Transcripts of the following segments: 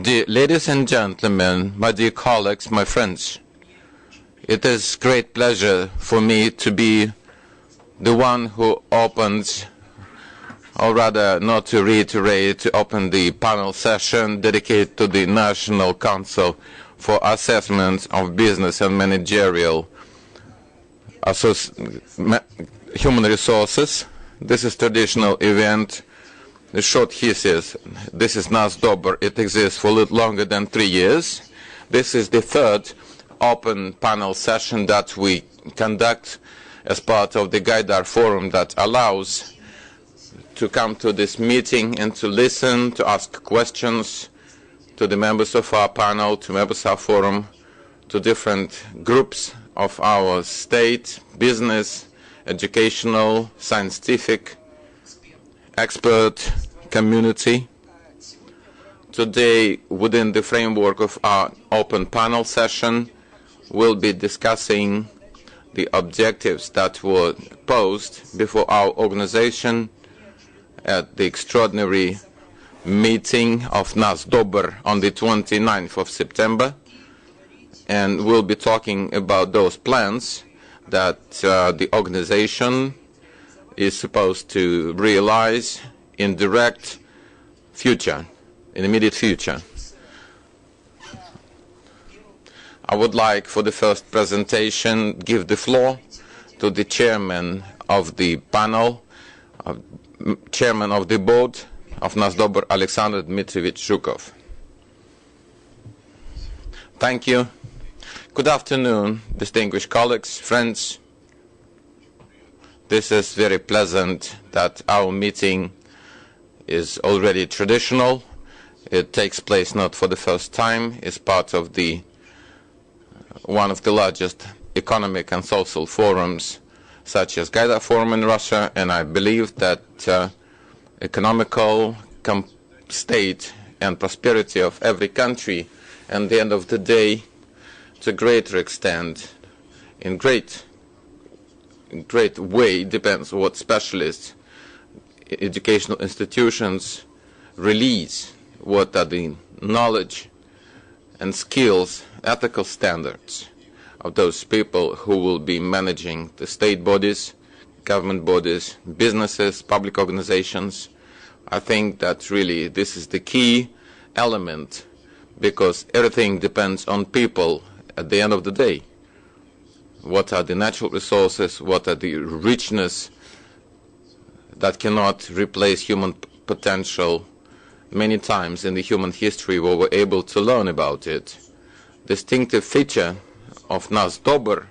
Dear ladies and gentlemen, my dear colleagues, my friends, it is great pleasure for me to be the one who opens, or rather not to reiterate, to open the panel session dedicated to the National Council for Assessment of Business and Managerial Human Resources. This is traditional event. The short thesis, this is NASDOBR. It exists for a little longer than 3 years. This is the third open panel session that we conduct as part of the GAIDAR forum that allows to come to this meeting and to listen, to ask questions to the members of our panel, to members of our forum, to different groups of our state, business, educational, scientific, expert community. Today, within the framework of our open panel session, we'll be discussing the objectives that were posed before our organization at the extraordinary meeting of NASDOBR on the 29th of September. And we'll be talking about those plans that the organization is supposed to realize in direct future, in immediate future. I would like, for the first presentation, give the floor to the chairman of the panel, chairman of the board of NASDOBR, Alexander Dmitrievich Zhukov. Thank you. Good afternoon, distinguished colleagues, friends. This is very pleasant that our meeting is already traditional. It takes place not for the first time. It's part of the one of the largest economic and social forums, such as GAIDAR Forum in Russia, and I believe that economical state and prosperity of every country, at the end of the day, to a greater extent, in great way, depends on what specialists, educational institutions release, what are the knowledge and skills, ethical standards of those people who will be managing the state bodies, government bodies, businesses, public organizations. I think that really this is the key element, because everything depends on people at the end of the day. What are the natural resources, what are the richness that cannot replace human potential. Many times in the human history we were able to learn about it. Distinctive feature of NASDOBR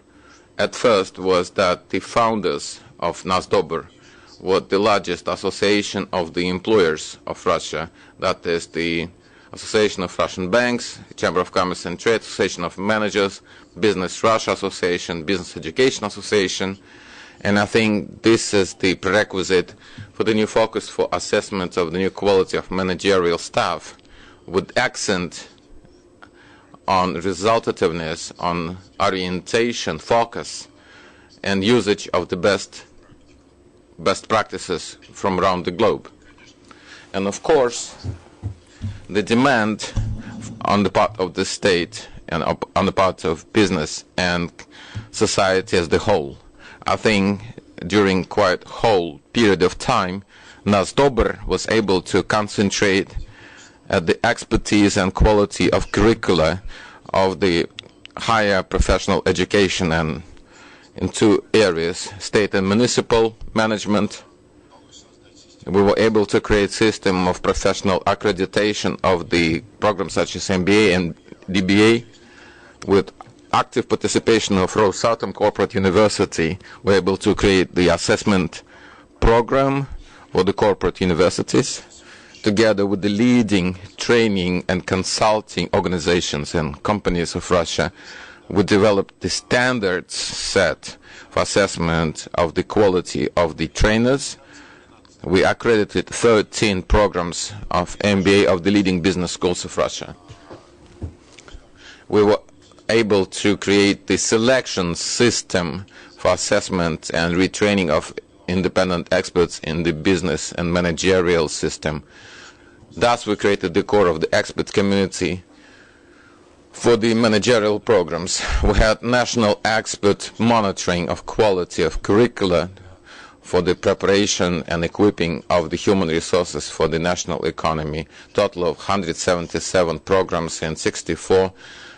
at first was that the founders of NASDOBR were the largest association of the employers of Russia, that is the Association of Russian Banks, Chamber of Commerce and Trade, Association of Managers, Business Russia Association, Business Education Association, and I think this is the prerequisite for the new focus for assessment of the new quality of managerial staff, with accent on resultativeness, on orientation, focus, and usage of the best practices from around the globe. And of course, the demand on the part of the state and on the part of business and society as the whole. I think during quite a whole period of time, NASDOBR was able to concentrate at the expertise and quality of curricula of the higher professional education, and in two areas, state and municipal management. We were able to create a system of professional accreditation of the programs such as MBA and DBA, with active participation of Rosatom Corporate University. We're able to create the assessment program for the corporate universities, together with the leading training and consulting organizations and companies of Russia. We developed the standards set for assessment of the quality of the trainers. We accredited 13 programs of MBA of the leading business schools of Russia. We were able to create the selection system for assessment and retraining of independent experts in the business and managerial system. Thus, we created the core of the expert community for the managerial programs. We had national expert monitoring of quality of curricula for the preparation and equipping of the human resources for the national economy. Total of 177 programs in 64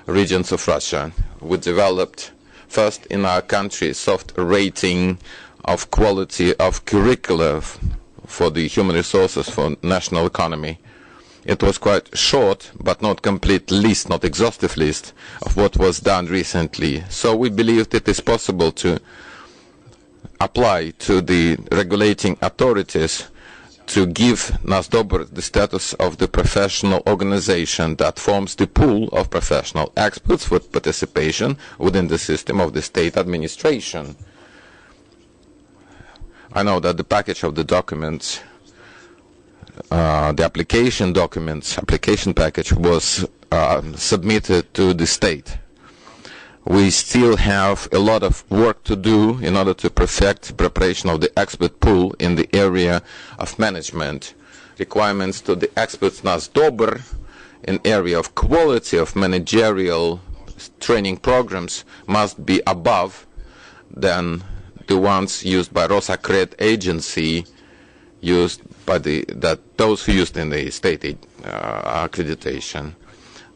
regions of Russia. We developed first in our country soft rating of quality of curricula for the human resources for national economy. It was quite short, but not complete list, not exhaustive list of what was done recently. So we believed it is possible to apply to the regulating authorities to give NASDOBR the status of the professional organization that forms the pool of professional experts with participation within the system of the state administration. I know that the package of the documents, the application package was submitted to the state. We still have a lot of work to do in order to perfect preparation of the expert pool in the area of management. Requirements to the experts NASDOBR in area of quality of managerial training programs must be above than the ones used by Rosaccred agency, used by those who used in the state accreditation.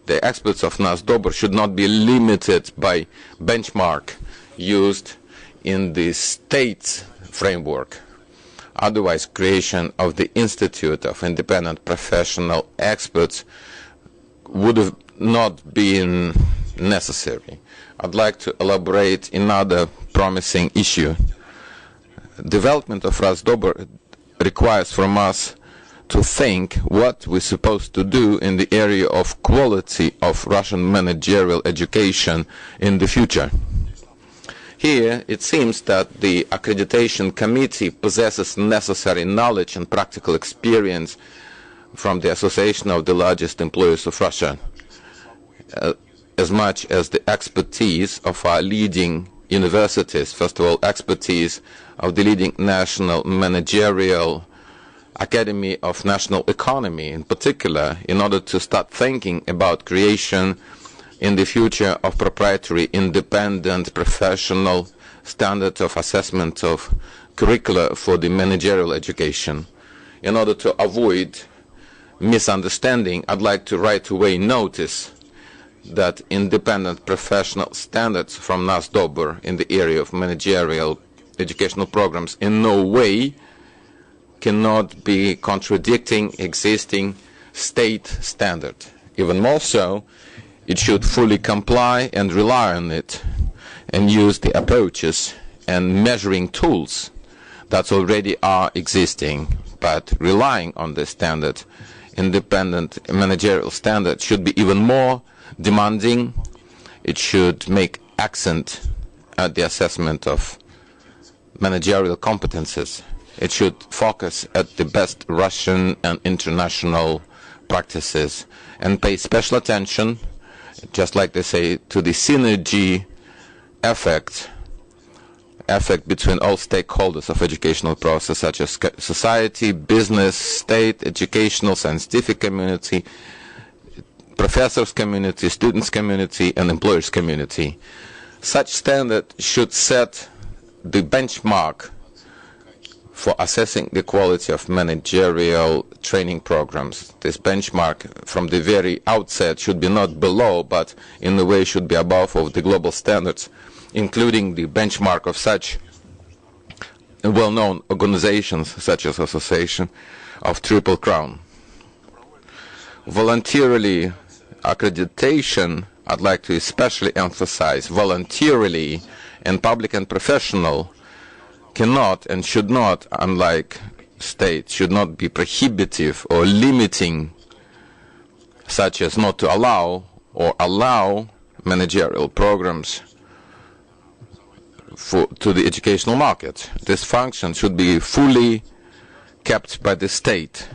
The experts of NASDOBR should not be limited by benchmark used in the state framework. Otherwise, creation of the Institute of Independent Professional Experts would have not been necessary. I'd like to elaborate another promising issue. Development of NASDOBR requires from us to think what we're supposed to do in the area of quality of Russian managerial education in the future. Here, it seems that the accreditation committee possesses necessary knowledge and practical experience from the Association of the Largest Employers of Russia, as much as the expertise of our leading universities, first of all, expertise of the leading national managerial Academy of National Economy in particular, in order to start thinking about creation in the future of proprietary independent professional standards of assessment of curricula for the managerial education. In order to avoid misunderstanding, I'd like to right away notice that independent professional standards from NASDOBR in the area of managerial educational programs in no way cannot be contradicting existing state standard. Even more so, it should fully comply and rely on it and use the approaches and measuring tools that already are existing. But relying on this standard, independent managerial standard should be even more demanding. It should make accent at the assessment of managerial competences. It should focus at the best Russian and international practices and pay special attention, just like they say, to the synergy effect between all stakeholders of educational process, such as society, business, state, educational, scientific community, professors community, students community, and employers community. Such standard should set the benchmark for assessing the quality of managerial training programs. This benchmark from the very outset should be not below, but in a way should be above of the global standards, including the benchmark of such well-known organizations such as Association of Triple Crown. Voluntarily accreditation, I'd like to especially emphasize voluntarily, and public and professional cannot and should not, unlike state, should not be prohibitive or limiting, such as not to allow or allow managerial programs to the educational market. This function should be fully kept by the state.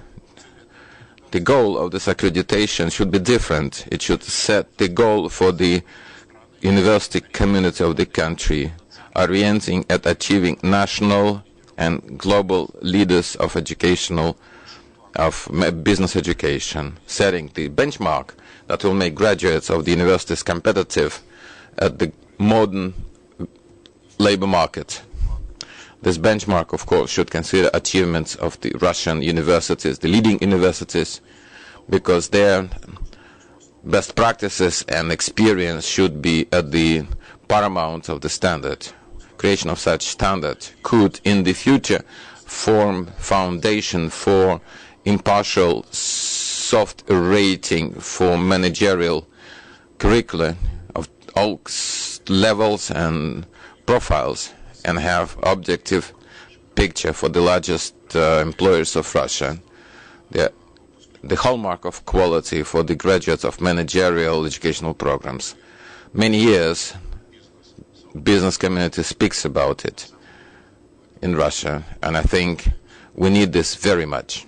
The goal of this accreditation should be different. It should set the goal for the university community of the country, orienting at achieving national and global leaders of educational of business education, setting the benchmark that will make graduates of the universities competitive at the modern labor market. This benchmark, of course, should consider achievements of the Russian universities, the leading universities, because their best practices and experience should be at the paramount of the standard. Creation of such standard could, in the future, form foundation for impartial soft rating for managerial curricula of all levels and profiles, and have objective picture for the largest employers of Russia. The hallmark of quality for the graduates of managerial educational programs. Many years, business community speaks about it in Russia, and I think we need this very much.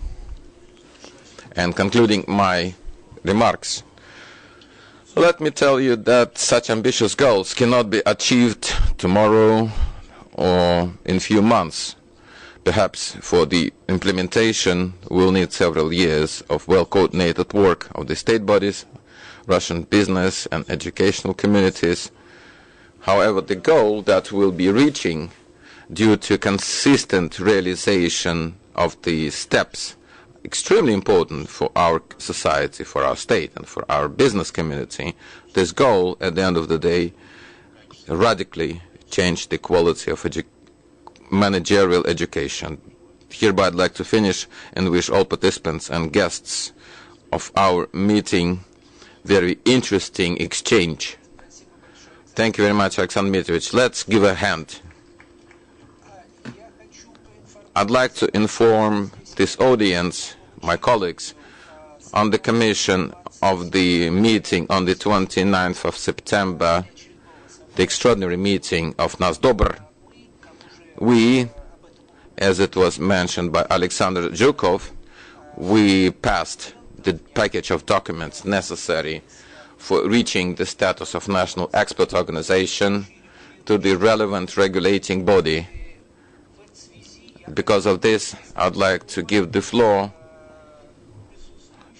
And concluding my remarks, let me tell you that such ambitious goals cannot be achieved tomorrow or in few months. Perhaps for the implementation we'll need several years of well-coordinated work of the state bodies, Russian business and educational communities. However, the goal that we'll be reaching due to consistent realization of the steps extremely important for our society, for our state and for our business community, this goal at the end of the day radically change the quality of managerial education. Hereby I'd like to finish and wish all participants and guests of our meeting very interesting exchange. Thank you very much, Alexander Dmitryevich. Let's give a hand. I'd like to inform this audience, my colleagues, on the commission of the meeting on the 29th of September, the extraordinary meeting of NASDOBR. We, as it was mentioned by Alexander Zhukov, we passed the package of documents necessary for reaching the status of national expert organization to the relevant regulating body. Because of this, I'd like to give the floor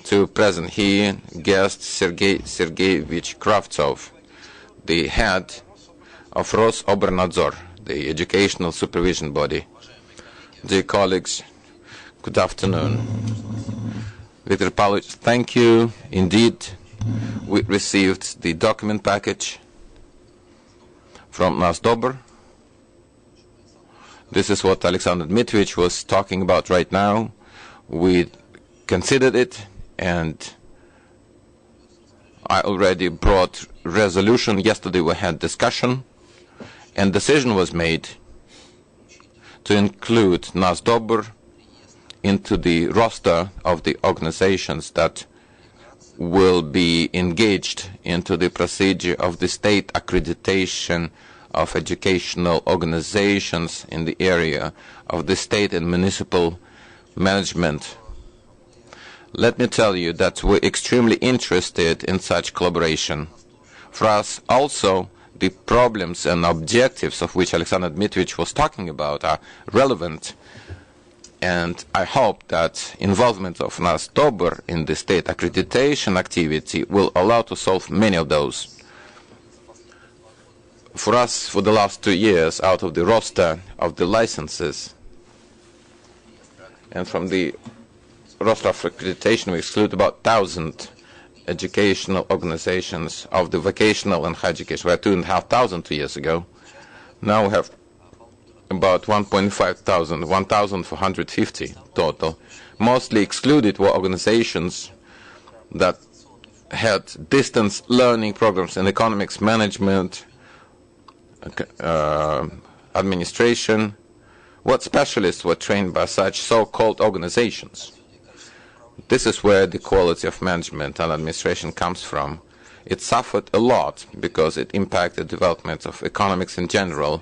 to present here guest Sergei Sergeyevich Kravtsov, the head of Rosobernadzor, the educational supervision body. Dear colleagues, good afternoon. Viktor Pavlovich, thank you. Indeed, we received the document package from NASDOBR. This is what Alexander Dmitryevich was talking about right now. We considered it, and I already brought resolution. Yesterday we had discussion, and decision was made to include NASDOBR into the roster of the organizations that will be engaged into the procedure of the state accreditation of educational organizations in the area of the state and municipal management. Let me tell you that we're extremely interested in such collaboration. For us also, the problems and objectives of which Alexander Dmitryevich was talking about are relevant, and I hope that involvement of NASDOBR in the state accreditation activity will allow to solve many of those. For us, for the last 2 years, out of the roster of the licenses, and from the roster of accreditation, we exclude about 1,000 educational organizations of the vocational and higher education. We had 2,500 2 years ago. Now we have about 1,500, 1,450 total. Mostly excluded were organizations that had distance learning programs in economics, management, administration. What specialists were trained by such so-called organizations? This is where the quality of management and administration comes from. It suffered a lot because it impacted development of economics in general.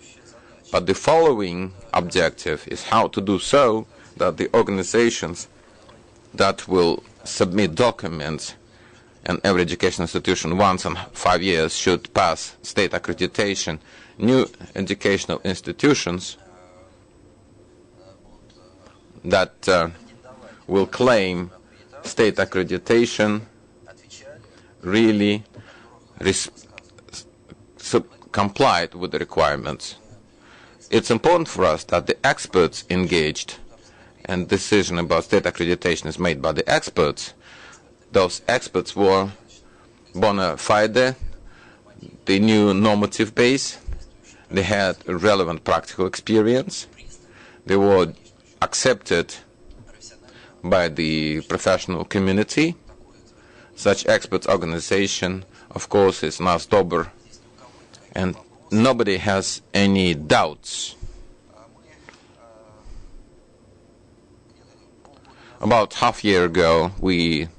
But the following objective is how to do so that the organizations that will submit documents, and every educational institution once in 5 years should pass state accreditation. New educational institutions that will claim state accreditation really complied with the requirements. It's important for us that the experts engaged and decision about state accreditation is made by the experts. Those experts were bona fide, they knew normative base, they had relevant practical experience, they were accepted by the professional community. Such experts organization, of course, is NASDOBR, and nobody has any doubts. About half a year ago, we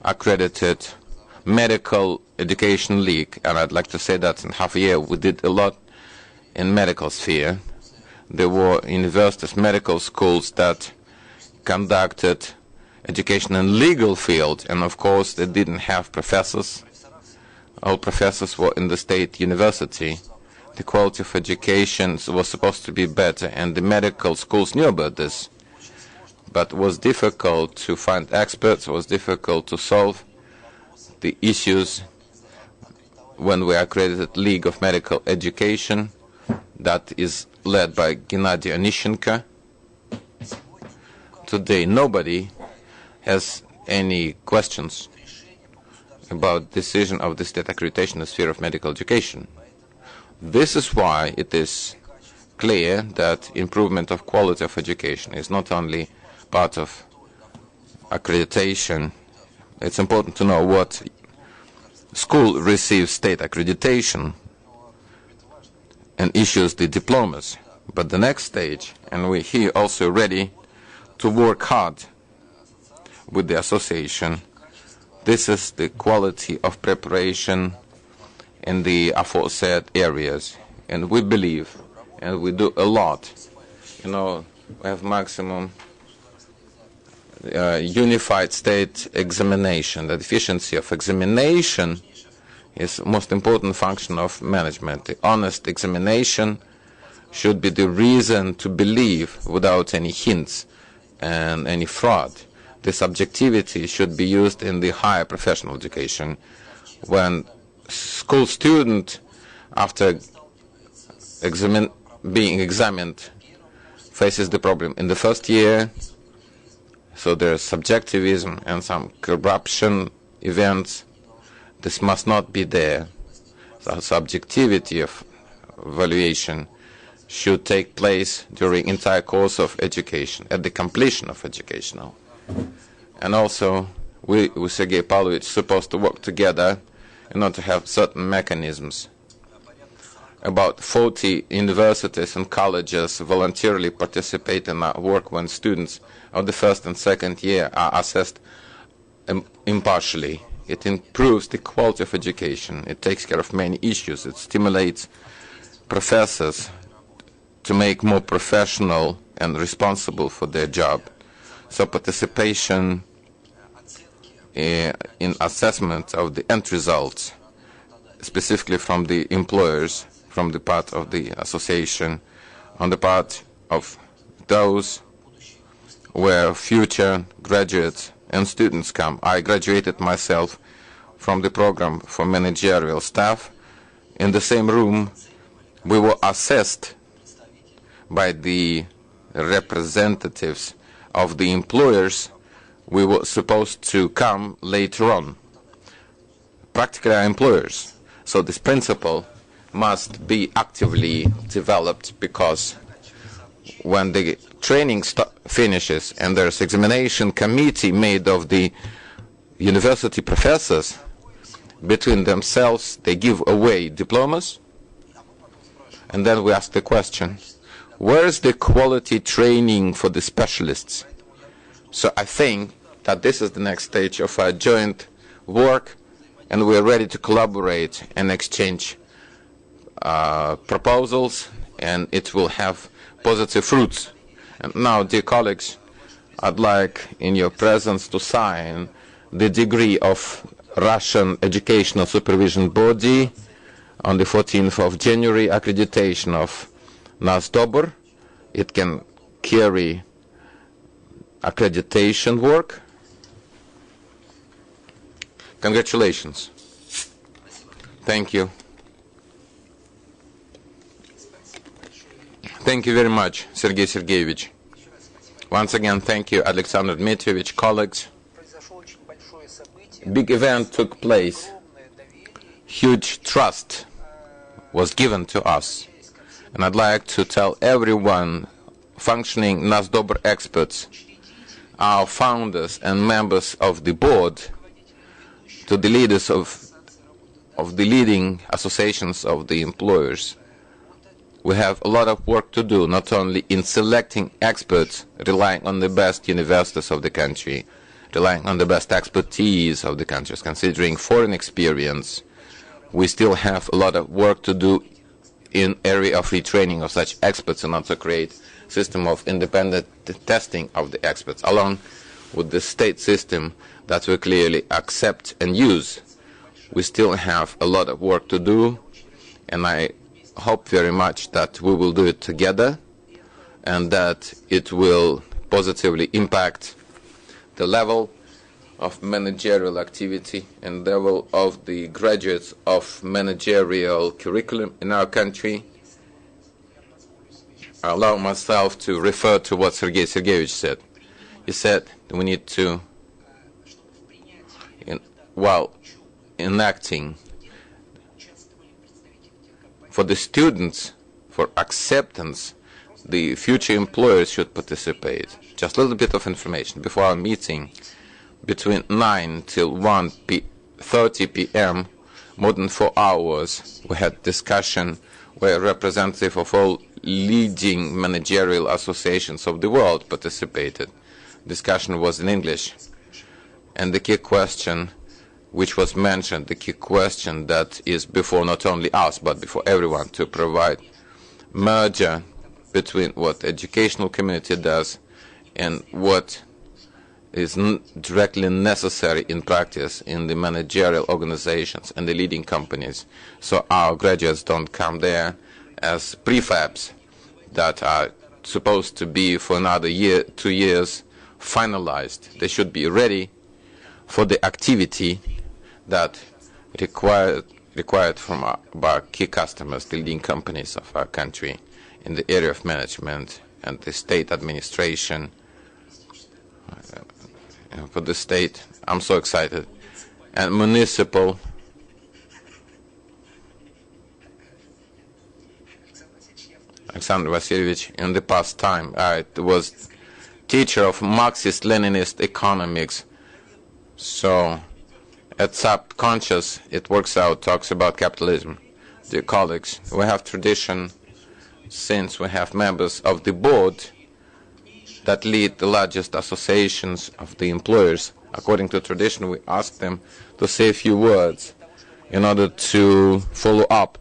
accredited Medical Education League, and I'd like to say that in half a year we did a lot in medical sphere. There were universities, medical schools that conducted education in legal field, and of course they didn't have professors. All professors were in the state university. The quality of education was supposed to be better, and the medical schools knew about this. But it was difficult to find experts, it was difficult to solve the issues when we accredited League of Medical Education that is led by Gennady Onishchenko. Today nobody has any questions about decision of the state accreditation in the sphere of medical education. This is why it is clear that improvement of quality of education is not only part of accreditation. It's important to know what school receives state accreditation and issues the diplomas. But the next stage, and we're here also ready to work hard with the association, this is the quality of preparation in the aforesaid areas. And we believe, and we do a lot, we have maximum unified state examination. The efficiency of examination is the most important function of management. The honest examination should be the reason to believe without any hints and any fraud. This objectivity should be used in the higher professional education. When school student, after being examined, faces the problem in the first year, so there's subjectivism and some corruption events, this must not be there. The subjectivity of evaluation should take place during entire course of education, at the completion of educational. And also, we with Sergei Pavlovich supposed to work together in order to have certain mechanisms. About 40 universities and colleges voluntarily participate in our work when students of the first and second year are assessed impartially. It improves the quality of education. It takes care of many issues. It stimulates professors to make more professional and responsible for their job. So participation in assessment of the end results, specifically from the employers, from the part of the association, on the part of those where future graduates and students come. I graduated myself from the program for managerial staff. In the same room, we were assessed by the representatives of the employers. We were supposed to come later on, practically our employers. So this principle must be actively developed, because when the training finishes and there's examination committee made of the university professors, between themselves they give away diplomas, and then we ask the question, where is the quality training for the specialists? So I think that this is the next stage of our joint work, and we are ready to collaborate and exchange proposals, and it will have positive fruits. And now, dear colleagues, I'd like in your presence to sign the degree of Russian Educational Supervision Body on the 14th of January, accreditation of NASDOBR. It can carry expert-accreditation work. Congratulations. Thank you. Thank you very much, Sergei Sergeyevich. Once again, thank you, Alexander Dmitrievich, colleagues. Big event took place. Huge trust was given to us. And I'd like to tell everyone, functioning NASDOBR experts, our founders and members of the board, to the leaders of the leading associations of the employers. We have a lot of work to do, not only in selecting experts, relying on the best universities of the country, relying on the best expertise of the countries, considering foreign experience. We still have a lot of work to do in area of retraining of such experts and also create a system of independent testing of the experts, along with the state system that we clearly accept and use. We still have a lot of work to do, and I hope very much that we will do it together and that it will positively impact the level of managerial activity and level of the graduates of managerial curriculum in our country. I allow myself to refer to what Sergei Sergeyevich said. He said we need to, while enacting for the students, for acceptance, the future employers should participate. Just a little bit of information. Before our meeting, between 9 till 1:30 p.m., more than 4 hours, we had discussion where representatives of all leading managerial associations of the world participated. Discussion was in English. And the key question which was mentioned, the key question that is before not only us but before everyone, to provide merger between what the educational community does and what is directly necessary in practice in the managerial organizations and the leading companies, so our graduates don't come there as prefabs that are supposed to be for another year, 2 years finalized. They should be ready for the activity that required from our key customers, the leading companies of our country in the area of management and the state administration. For the state, I'm so excited. And municipal, Alexander Vasilievich, in the past time, I was teacher of Marxist-Leninist economics, so at subconscious it works out, talks about capitalism. Dear colleagues, we have tradition since we have members of the board that lead the largest associations of the employers. According to tradition, we ask them to say a few words in order to follow up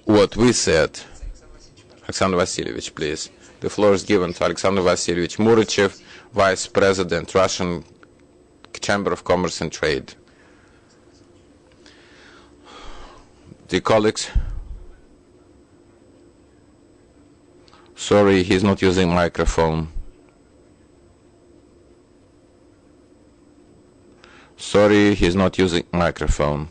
what we said. Alexander Vasilievich, please. The floor is given to Alexander Vasilievich Murachev, Vice President, Russian Chamber of Commerce and Trade. Dear colleagues, sorry, he's not using microphone. Sorry, he's not using microphone.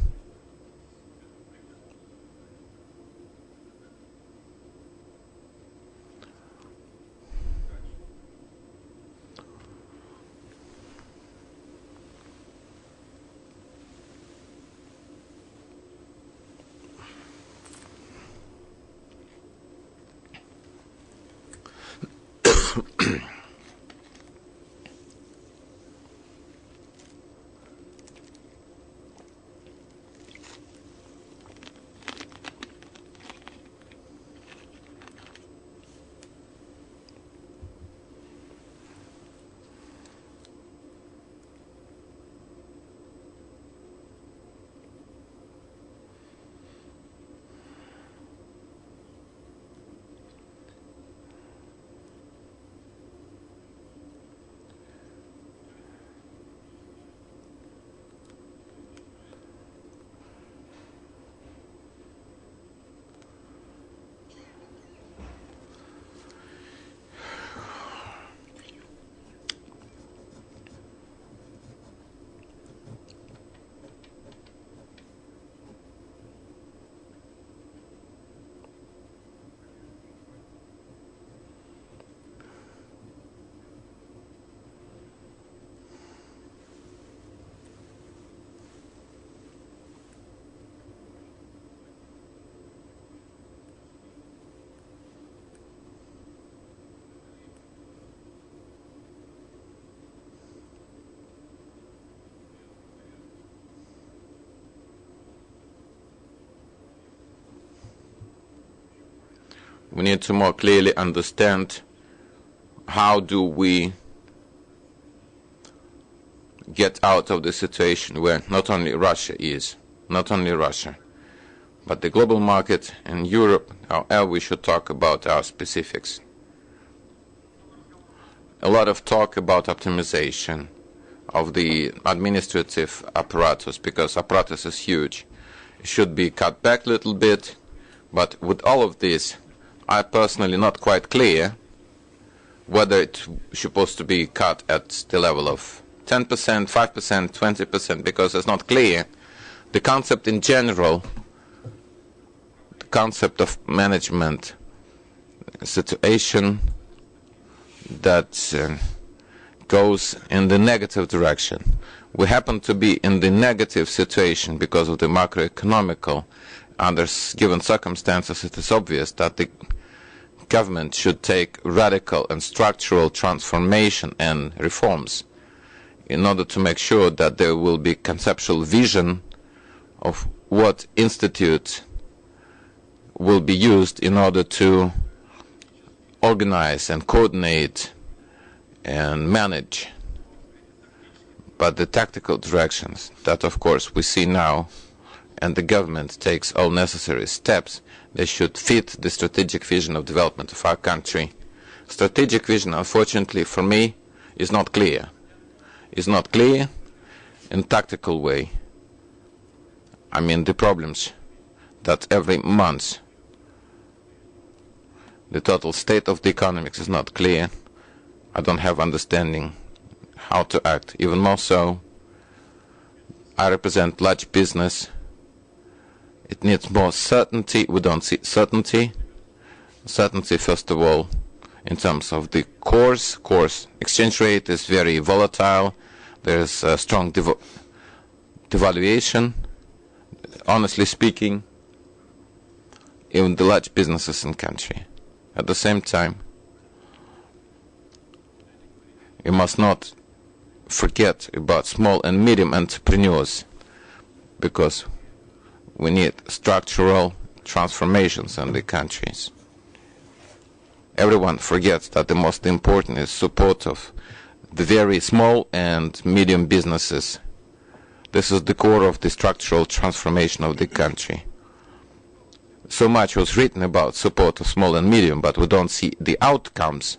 We need to more clearly understand how do we get out of the situation where not only Russia is, not only Russia, but the global market and Europe. However, we should talk about our specifics. A lot of talk about optimization of the administrative apparatus, because apparatus is huge. It should be cut back a little bit, but with all of this, I personally not quite clear whether it's supposed to be cut at the level of 10%, 5%, 20%, because it's not clear. The concept in general, the concept of management situation that goes in the negative direction. We happen to be in the negative situation because of the macroeconomical. Under given circumstances, it is obvious that the government should take radical and structural transformation and reforms in order to make sure that there will be conceptual vision of what institute will be used in order to organize and coordinate and manage. But the tactical directions that, of course, we see now, and the government takes all necessary steps, they should fit the strategic vision of development of our country. Strategic vision, unfortunately, for me, is not clear. Is not clear in tactical way. I mean the problems that every month the total state of the economics is not clear. I don't have understanding how to act. Even more so, I represent large business. It needs more certainty. We don't see certainty. Certainty, first of all, in terms of the course. Exchange rate is very volatile. There is a strong devaluation. Honestly speaking, even the large businesses in the country. At the same time, we must not forget about small and medium entrepreneurs, because we need structural transformations in the countries. Everyone forgets that the most important is support of the very small and medium businesses. This is the core of the structural transformation of the country. So much was written about support of small and medium, but we don't see the outcomes.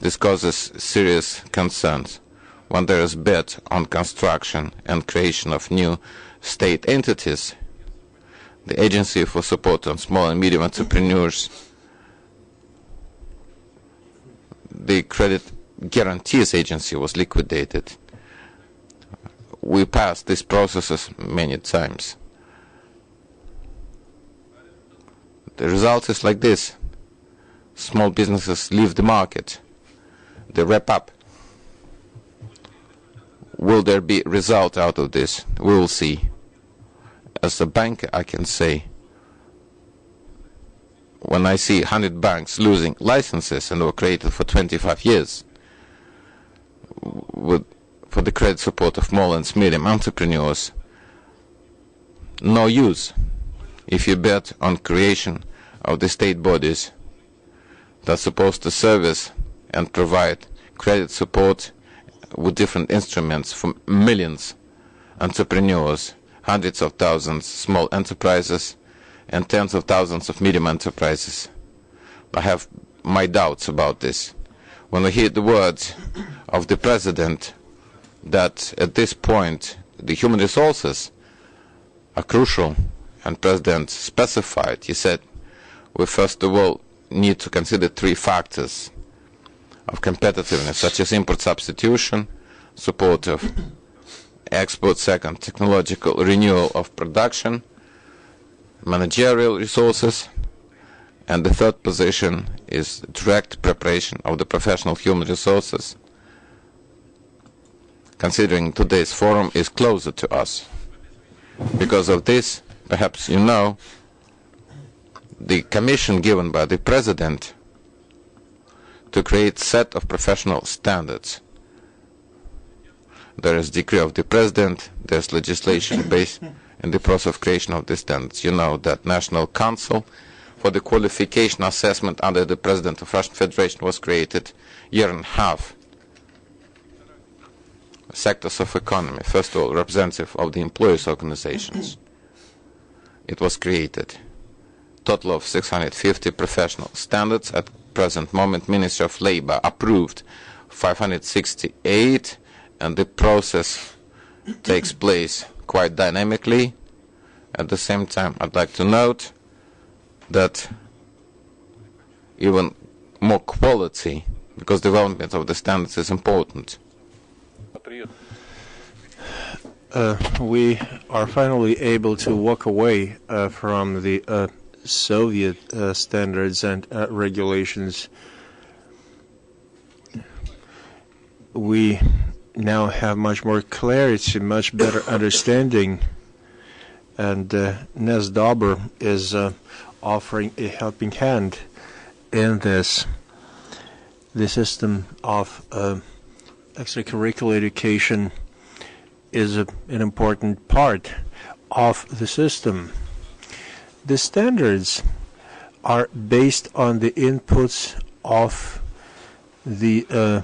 This causes serious concerns when there is bet on construction and creation of new state entities. The Agency for Support on Small and Medium Entrepreneurs, the Credit Guarantees Agency, was liquidated. We passed these processes many times. The result is like this. Small businesses leave the market. They wrap up. Will there be result out of this? We will see. As a banker, I can say, when I see 100 banks losing licenses and were created for 25 years for the credit support of small and medium entrepreneurs, no use if you bet on creation of the state bodies that's supposed to service and provide credit support with different instruments for millions entrepreneurs, hundreds of thousands small enterprises, and tens of thousands of medium enterprises. I have my doubts about this. When we hear the words of the President that at this point the human resources are crucial, and President specified, he said, we first of all need to consider three factors of competitiveness, such as import substitution, support of export, second, technological renewal of production, managerial resources, and the third position is direct preparation of the professional human resources. Considering today's forum is closer to us. Because of this, perhaps you know, the commission given by the President to create a set of professional standards. There is decree of the President, there is legislation based in the process of creation of the standards. You know that National Council for the qualification assessment under the President of Russian Federation was created year and a half. Sectors of economy, first of all, representative of the employers' organizations. It was created. Total of 650 professional standards. At present moment, Ministry of Labor approved 568, and the process takes place quite dynamically. At the same time, I'd like to note that even more quality, because development of the standards is important. We are finally able to walk away from the Soviet standards and regulations. We now have much more clarity, much better understanding, and NASDOBR is offering a helping hand in this. The system of extracurricular education is an important part of the system. The standards are based on the inputs of the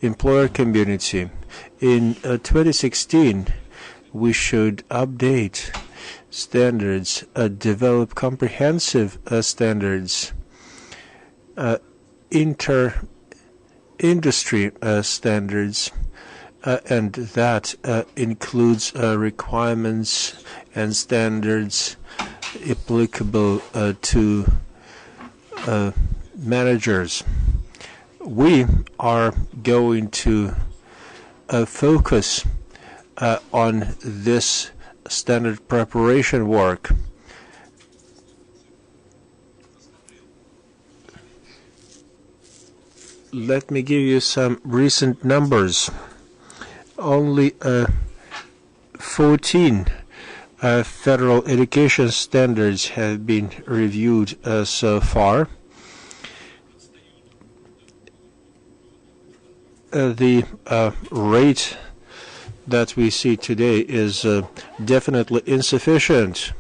employer community. In 2016, we should update standards, develop comprehensive standards, inter-industry standards, and that includes requirements and standards applicable to managers. We are going to focus on this standard preparation work. Let me give you some recent numbers. Only 14 federal education standards have been reviewed so far. The rate that we see today is definitely insufficient.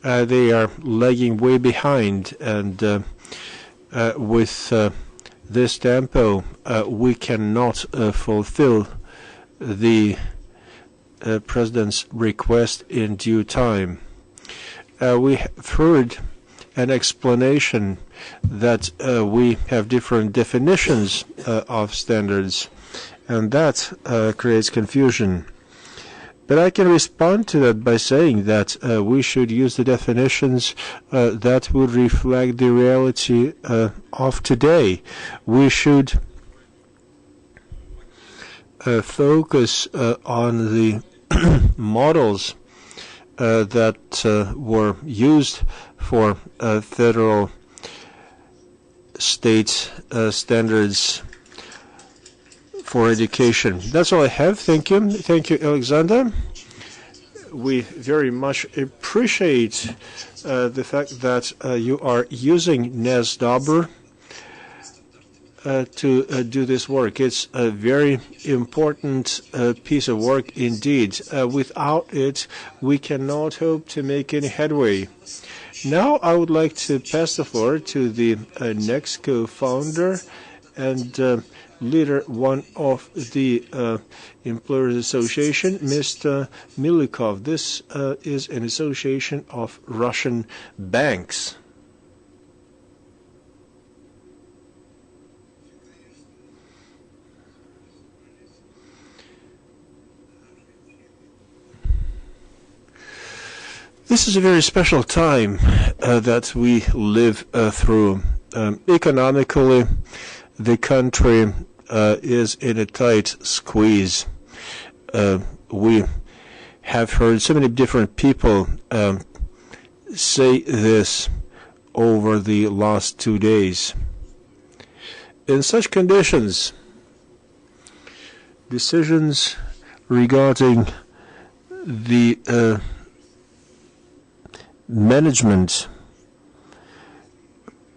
They are lagging way behind, and with this tempo, we cannot fulfill the President's request in due time. We have heard an explanation that we have different definitions of standards, and that creates confusion. But I can respond to that by saying that we should use the definitions that would reflect the reality of today. We should focus on the models that were used for federal state standards for education. That's all I have. Thank you. Thank you, Alexander. We very much appreciate the fact that you are using NASDOBR to do this work. It's a very important piece of work indeed. Without it, we cannot hope to make any headway. Now I would like to pass the floor to the next co-founder and leader one of the Employers Association, Mr. Milikov. This is an association of Russian banks. This is a very special time that we live through. Economically, the country is in a tight squeeze. We have heard so many different people say this over the last 2 days. In such conditions, decisions regarding the management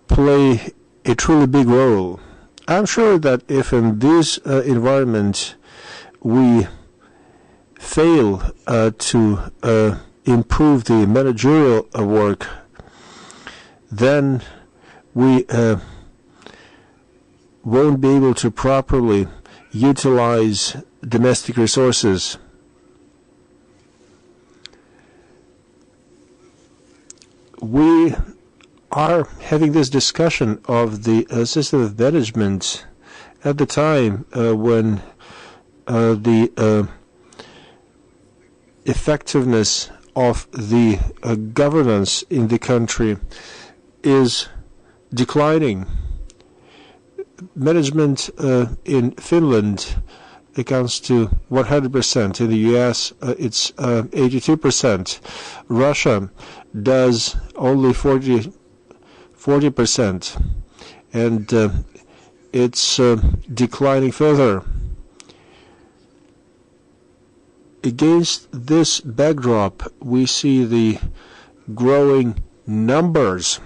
play a truly big role. I'm sure that if in this environment we fail to improve the managerial work, then we won't be able to properly utilize domestic resources. We are having this discussion of the system of management at the time when the effectiveness of the governance in the country is declining. Management in Finland accounts to 100%. In the U.S., it's 82%. Russia does only 40%, and it's declining further. Against this backdrop, we see the growing numbers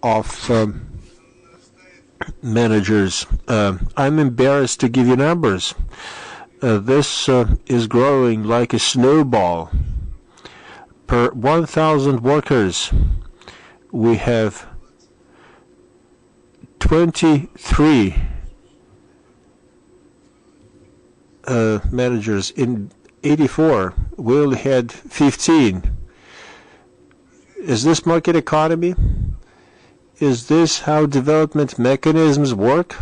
of managers. I'm embarrassed to give you numbers. This is growing like a snowball. Per 1,000 workers, we have 23 managers. In 84, we only had 15. Is this market economy? Is this how development mechanisms work?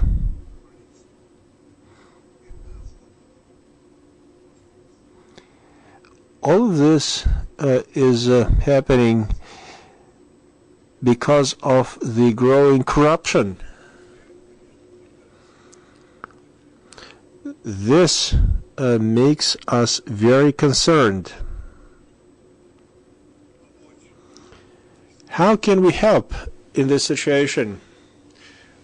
All of this is happening because of the growing corruption. This makes us very concerned. How can we help in this situation?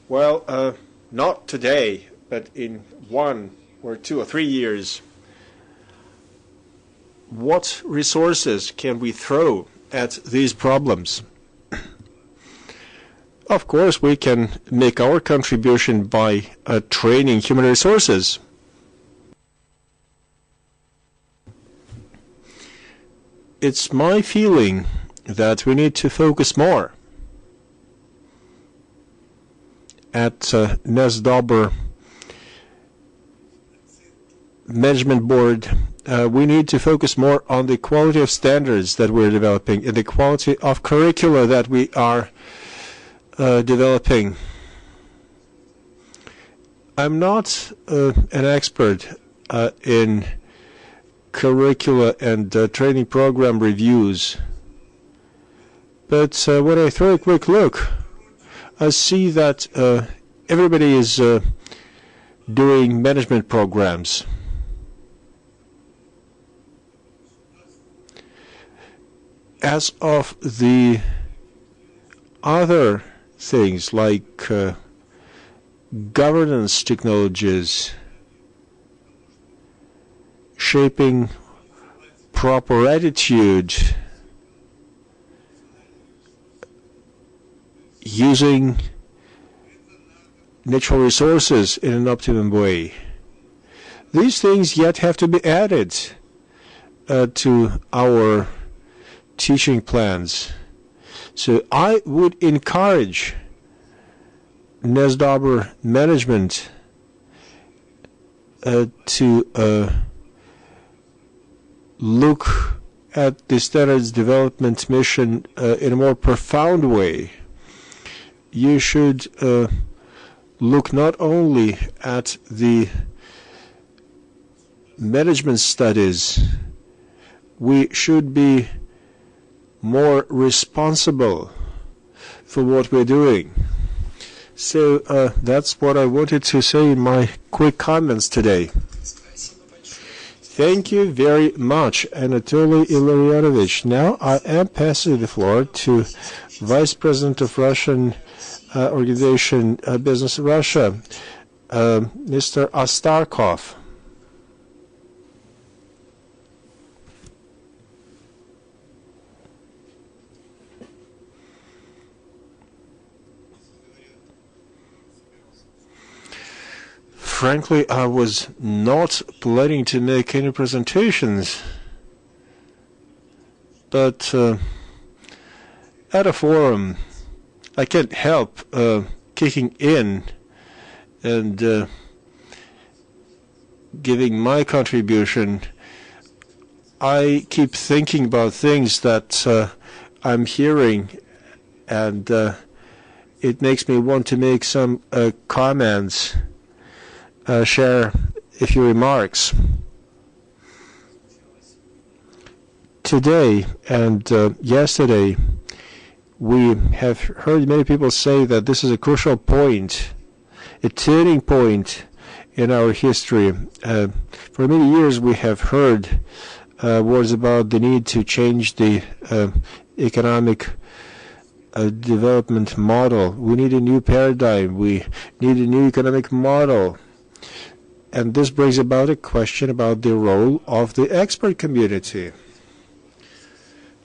Well, not today, but in 1 or 2 or 3 years. What resources can we throw at these problems? Of course, we can make our contribution by training human resources. It's my feeling that we need to focus more at NASDOBR Management Board. We need to focus more on the quality of standards that we're developing and the quality of curricula that we are developing. I'm not an expert in curricula and training program reviews, but when I throw a quick look, I see that everybody is doing management programs. As of the other things like governance technologies, shaping proper attitude, using natural resources in an optimum way. These things yet have to be added to our teaching plans. So I would encourage NASDOBR management to look at the standards development mission in a more profound way. You should look not only at the management studies, we should be more responsible for what we're doing. So that's what I wanted to say in my quick comments today. Thank you very much, Anatoly Illarionovich. Now I am passing the floor to Vice President of Russian Organization Business Russia, Mr. Astarkov. Frankly, I was not planning to make any presentations, but At a forum, I can't help kicking in and giving my contribution. I keep thinking about things that I'm hearing, and it makes me want to make some comments, share a few remarks. Today and yesterday, we have heard many people say that this is a crucial point, a turning point in our history. For many years, we have heard words about the need to change the economic development model. We need a new paradigm. We need a new economic model. And this brings about a question about the role of the expert community.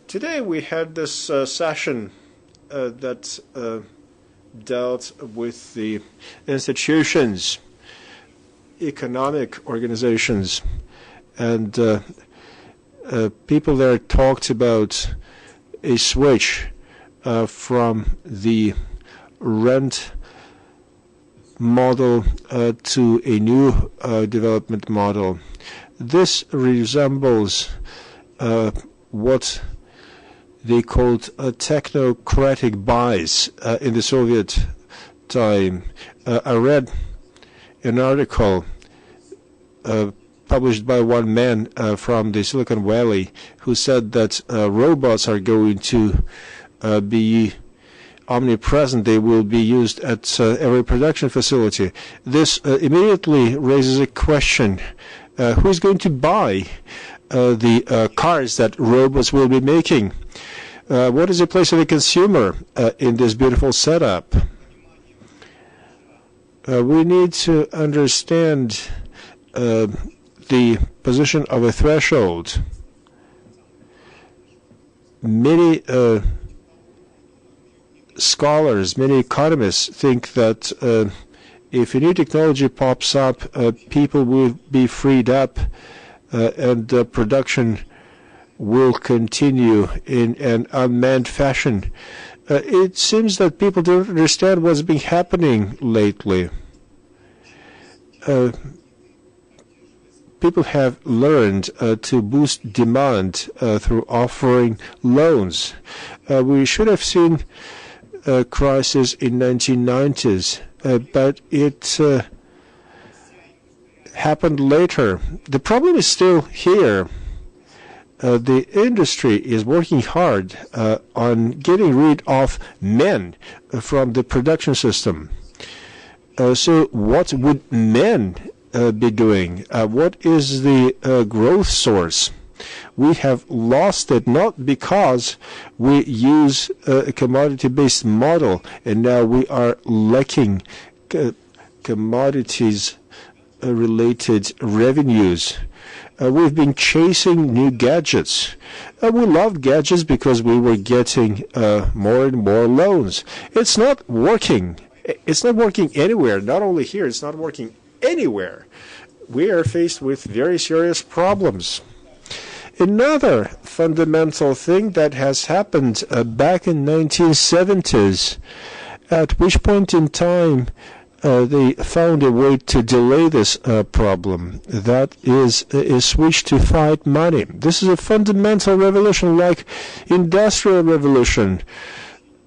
Today we had this session that dealt with the institutions, economic organizations, and people there talked about a switch from the rent model to a new development model. This resembles what they called a technocratic buys in the Soviet time. I read an article published by one man from the Silicon Valley who said that robots are going to be omnipresent. They will be used at every production facility. This immediately raises a question. Who is going to buy the cars that robots will be making? What is the place of the consumer in this beautiful setup? We need to understand the position of a threshold. Many scholars, many economists think that if a new technology pops up, people will be freed up and production will continue in an unmanned fashion. It seems that people don't understand what's been happening lately. People have learned to boost demand through offering loans. We should have seen a crisis in 1990s, but it happened later. The problem is still here. The industry is working hard on getting rid of men from the production system. So what would men be doing? What is the growth source? We have lost it not because we use a commodity-based model and now we are lacking commodities-related revenues. We've been chasing new gadgets. We loved gadgets because we were getting more and more loans. It's not working. It's not working anywhere. Not only here, it's not working anywhere. We are faced with very serious problems. Another fundamental thing that has happened back in 1970s, at which point in time they found a way to delay this problem. That is a switch to fiat money. This is a fundamental revolution, like industrial revolution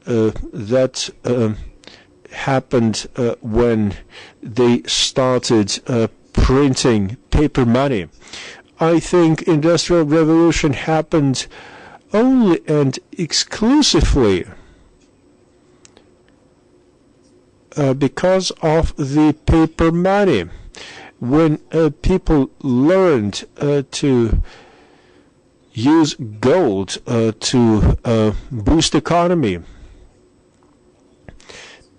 that happened when they started printing paper money. I think industrial revolution happened only and exclusively because of the paper money. When people learned to use gold to boost the economy,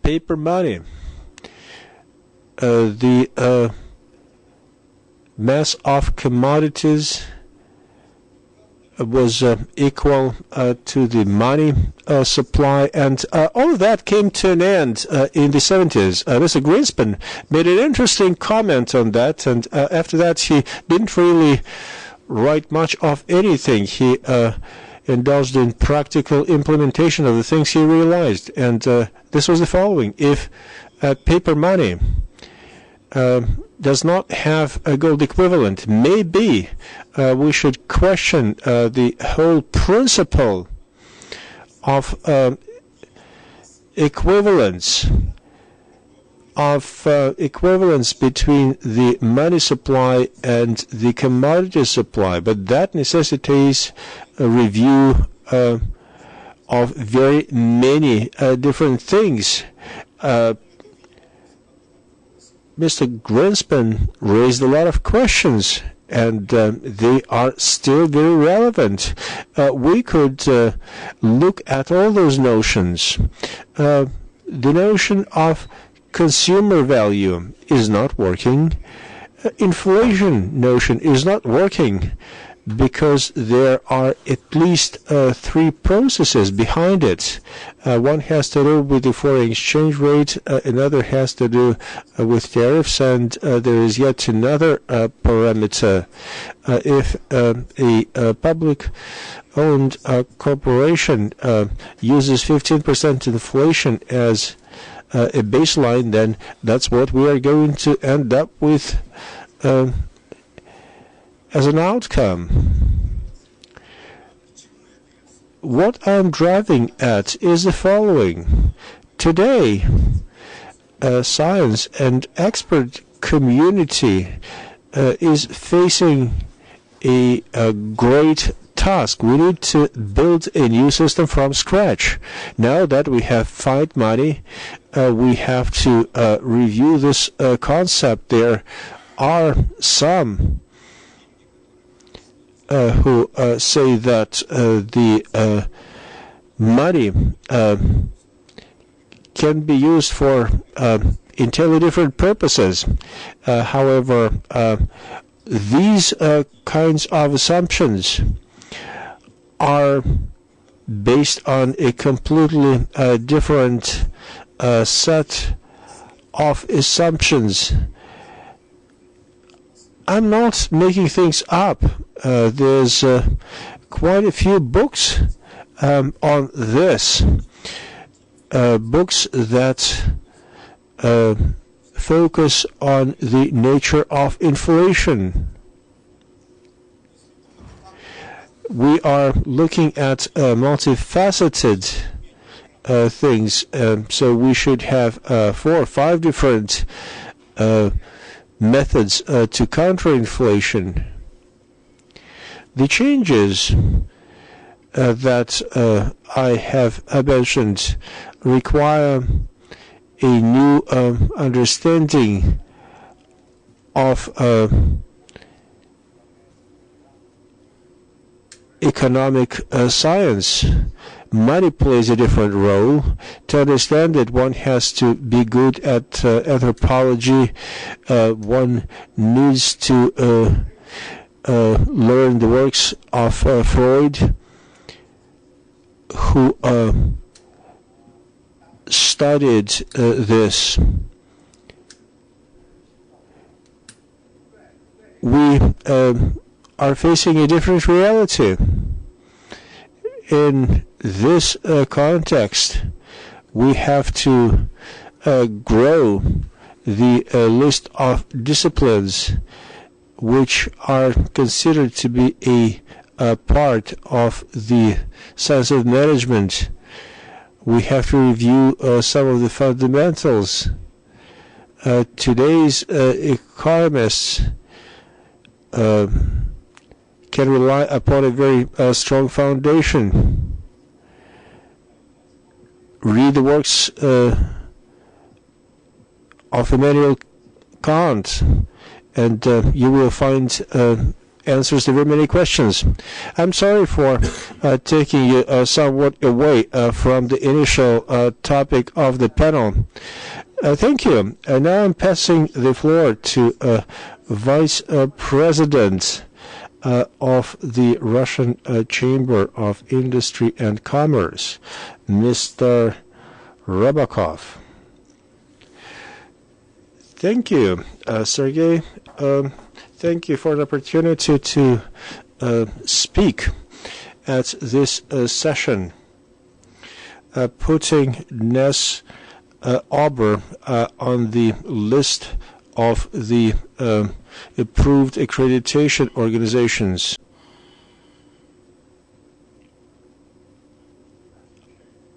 paper money, the mass of commodities was equal to the money supply, and all of that came to an end in the 70s. Mr. Greenspan made an interesting comment on that, and after that he didn't really write much of anything. He indulged in practical implementation of the things he realized. And this was the following. If paper money does not have a gold equivalent, maybe we should question the whole principle of equivalence between the money supply and the commodity supply, but that necessitates a review of very many different things. Mr. Greenspan raised a lot of questions, and they are still very relevant. We could look at all those notions. The notion of consumer value is not working. Inflation notion is not working because there are at least three processes behind it. One has to do with the foreign exchange rate, another has to do with tariffs, and there is yet another parameter. If a public-owned corporation uses 15% inflation as a baseline, then that's what we are going to end up with as an outcome. What I'm driving at is the following. Today, science and expert community is facing a great task. We need to build a new system from scratch. Now that we have find money, we have to review this concept. There are some who say that the money can be used for entirely different purposes. However, these kinds of assumptions are based on a completely different set of assumptions. I'm not making things up. There's quite a few books on this, books that focus on the nature of inflation. We are looking at multifaceted things, so we should have 4 or 5 different methods to counter inflation. The changes that I have mentioned require a new understanding of economic science. Money plays a different role. To understand it, one has to be good at anthropology. One needs to learn the works of Freud, who studied this. We are facing a different reality. In this context, we have to grow the list of disciplines which are considered to be a part of the science of management. We have to review some of the fundamentals. Today's economists can rely upon a very strong foundation. Read the works of Immanuel Kant, and you will find answers to very many questions. I'm sorry for taking you somewhat away from the initial topic of the panel. Thank you. Now I'm passing the floor to Vice President of the Russian Chamber of Industry and Commerce, Mr. Rybakov. Thank you, Sergey. Thank you for the opportunity to speak. at this session, putting NASDOBR on the list of the approved accreditation organizations.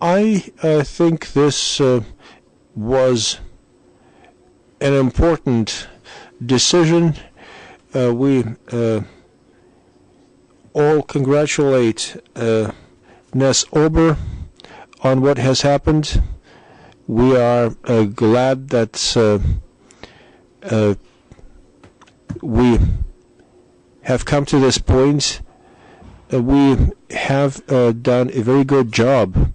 I think this was an important decision. We all congratulate NASDOBR on what has happened. We are glad that we have come to this point. We have done a very good job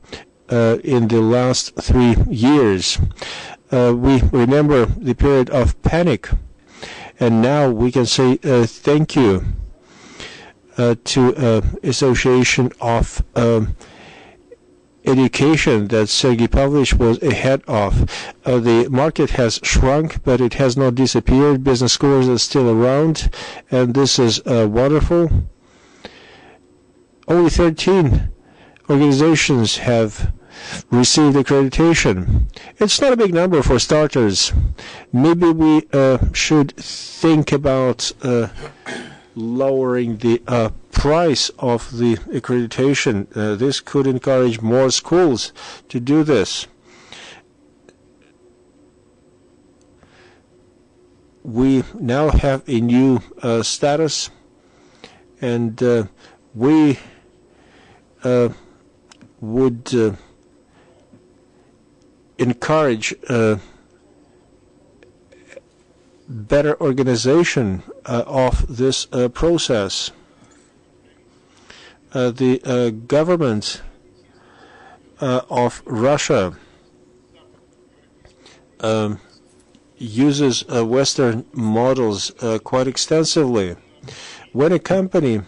in the last 3 years. We remember the period of panic, and now we can say thank you to Association of Education that Sergei Pavlovich was ahead of. The market has shrunk, but it has not disappeared. Business schools are still around, and this is wonderful. Only 13 organizations have received accreditation. It's not a big number for starters. Maybe we should think about lowering the price of the accreditation. This could encourage more schools to do this. We now have a new status, and we would encourage better organization of this process. The government of Russia uses Western models quite extensively. When a company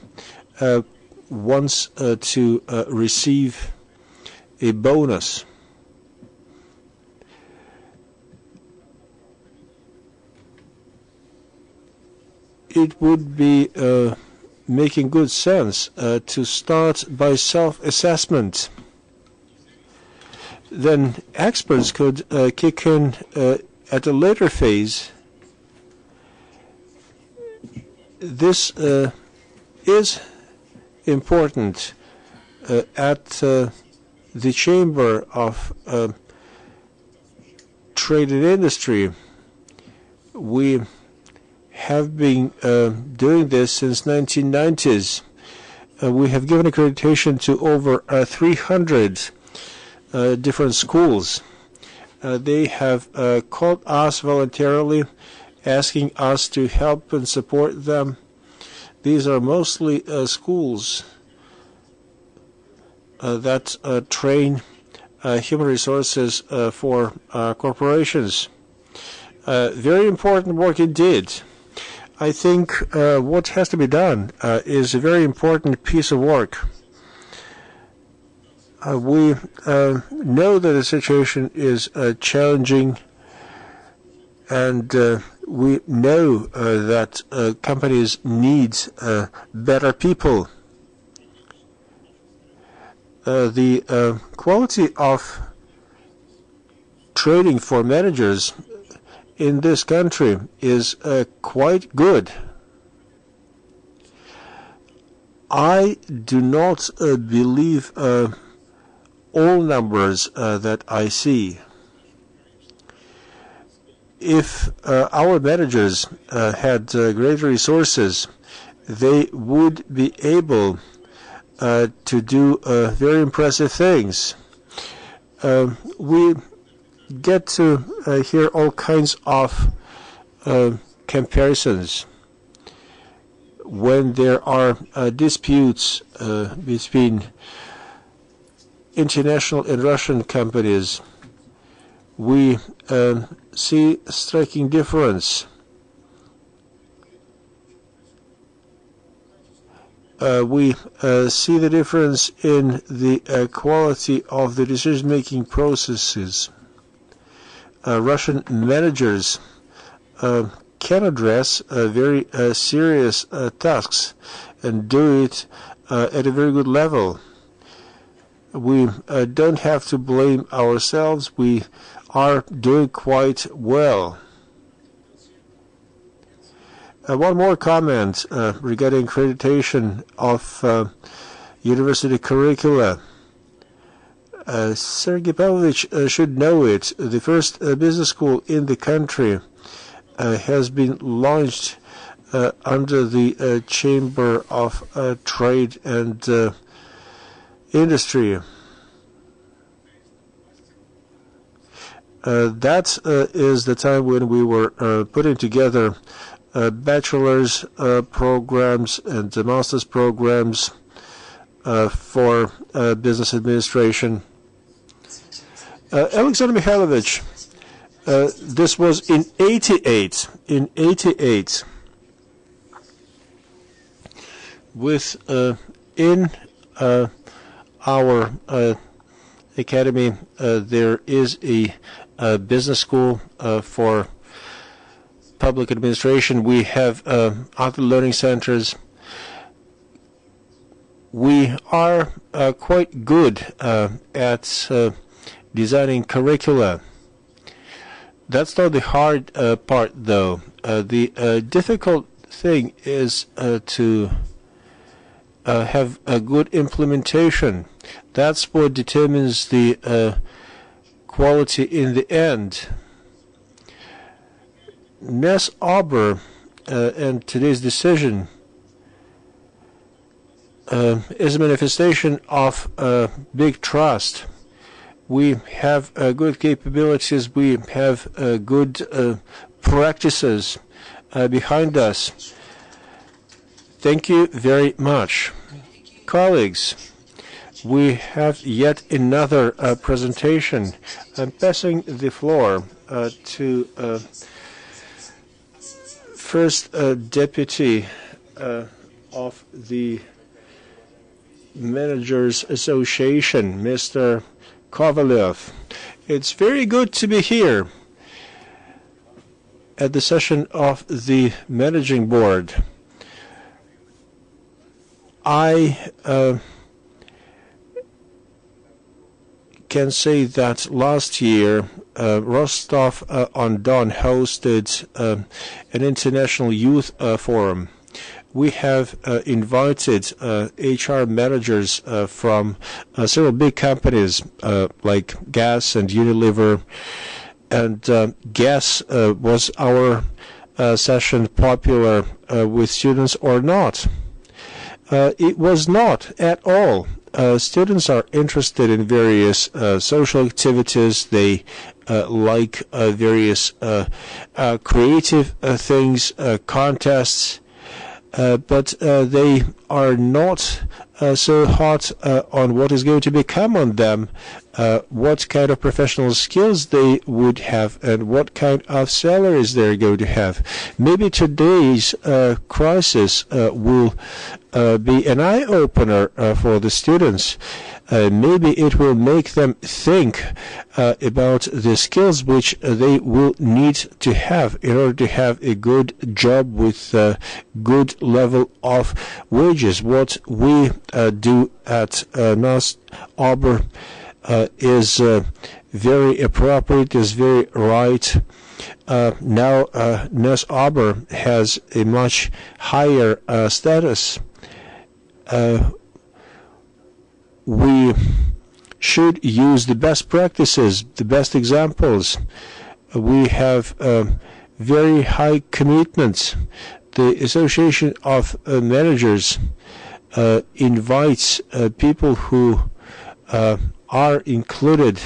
wants to receive a bonus, it would be making good sense to start by self-assessment. Then experts could kick in at a later phase. This is important. At the Chamber of Trade and Industry, we have been doing this since 1990s. We have given accreditation to over 300 different schools. They have called us voluntarily, asking us to help and support them. These are mostly schools that train human resources for corporations. Very important work indeed. I think what has to be done is a very important piece of work. We know that the situation is challenging, and we know that companies need better people. The quality of training for managers in this country is quite good. I do not believe all numbers that I see. If our managers had greater resources, they would be able to do very impressive things. We get to hear all kinds of comparisons when there are disputes between international and Russian companies. We see a striking difference. We see the difference in the quality of the decision-making processes. Russian managers can address very serious tasks and do it at a very good level. We don't have to blame ourselves. We are doing quite well. One more comment regarding accreditation of university curricula. Sergei Pavlovich should know it. The first business school in the country has been launched under the Chamber of Trade and Industry. That is the time when we were putting together bachelor's programs and master's programs for business administration. Alexander Mikhailovich, this was in 88. In 88, with in our academy, there is a business school for public administration. We have other learning centers. We are quite good at designing curricula. That's not the hard part, though. The difficult thing is to have a good implementation. That's what determines the quality in the end. NASDOBR and today's decision is a manifestation of big trust. We have good capabilities. We have good practices behind us. Thank you very much. Colleagues, we have yet another presentation. I'm passing the floor to First Deputy of the Managers Association, Mr. Kovalev. It's very good to be here at the session of the Managing Board. I can say that last year Rostov-on-Don hosted an international youth forum. We have invited HR managers from several big companies like Gas and Unilever, and Gas was our session popular with students or not? It was not at all. Students are interested in various social activities. They like various creative things, contests, but they are not so hot on what is going to become on them, what kind of professional skills they would have, and what kind of salaries they're going to have. Maybe today's crisis will be an eye-opener for the students. Maybe it will make them think about the skills which they will need to have in order to have a good job with a good level of wages. What we do at NASDOBR is very appropriate, is very right. Now NASDOBR has a much higher status. We should use the best practices, the best examples. We have very high commitments. The Association of Managers invites people who are included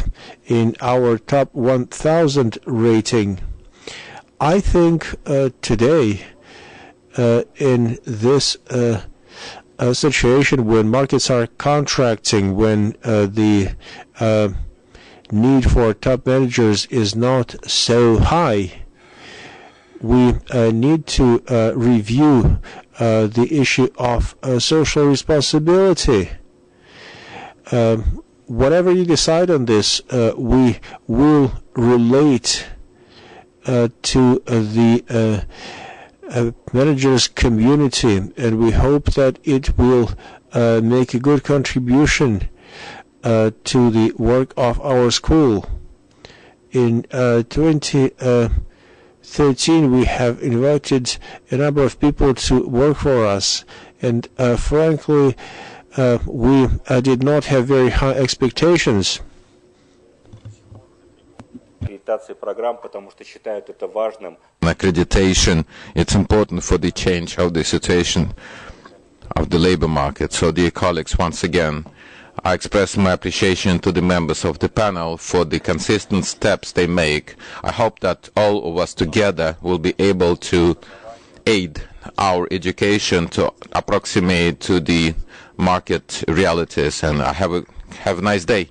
in our top 1,000 rating. I think today, in this situation when markets are contracting, when the need for top managers is not so high, we need to review the issue of social responsibility. Whatever you decide on this, we will relate to the managers community, and we hope that it will make a good contribution to the work of our school. In 2013, we have invited a number of people to work for us, and frankly, we did not have very high expectations. Accreditation, it's important for the change of the situation of the labor market. So, dear colleagues, once again, I express my appreciation to the members of the panel for the consistent steps they make. I hope that all of us together will be able to aid our education to approximate to the market realities, and have a nice day.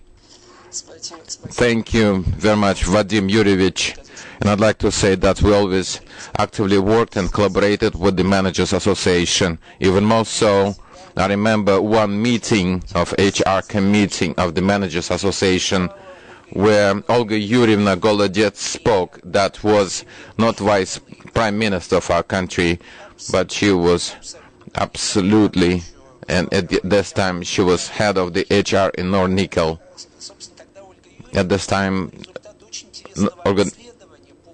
Thank you very much, Vadim Yurievich. And I'd like to say that we always actively worked and collaborated with the Managers Association. Even more so, I remember one meeting of HR committee of the Managers Association where Olga Yurievna Golodets spoke. That was not Vice Prime Minister of our country, but she was absolutely, and at this time she was head of the HR in Nornickel. At this time,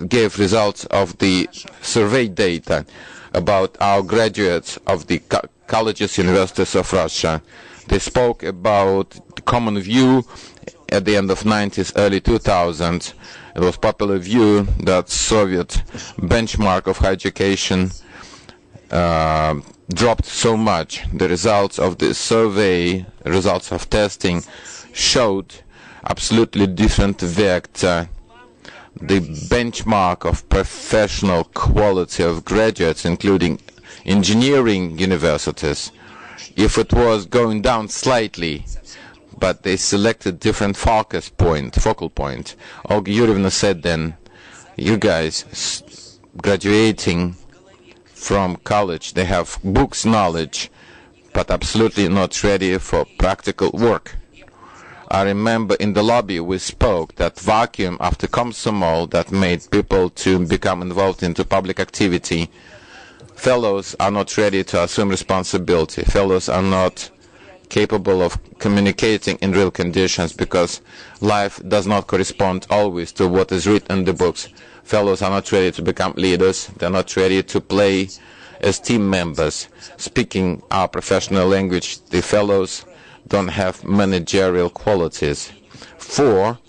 gave results of the survey data about our graduates of the colleges, universities of Russia. They spoke about the common view at the end of 90s, early 2000s. It was popular view that Soviet benchmark of higher education dropped so much. The results of the survey, results of testing showed absolutely different vector. The benchmark of professional quality of graduates, including engineering universities, if it was going down slightly, but they selected different focal point. Olga Yurievna said then, you guys graduating from college, they have books knowledge, but absolutely not ready for practical work. I remember in the lobby we spoke that vacuum after Komsomol that made people to become involved into public activity. Fellows are not ready to assume responsibility. Fellows are not capable of communicating in real conditions because life does not correspond always to what is written in the books. Fellows are not ready to become leaders. They're not ready to play as team members. Speaking our professional language, the fellows don't have managerial qualities. 4,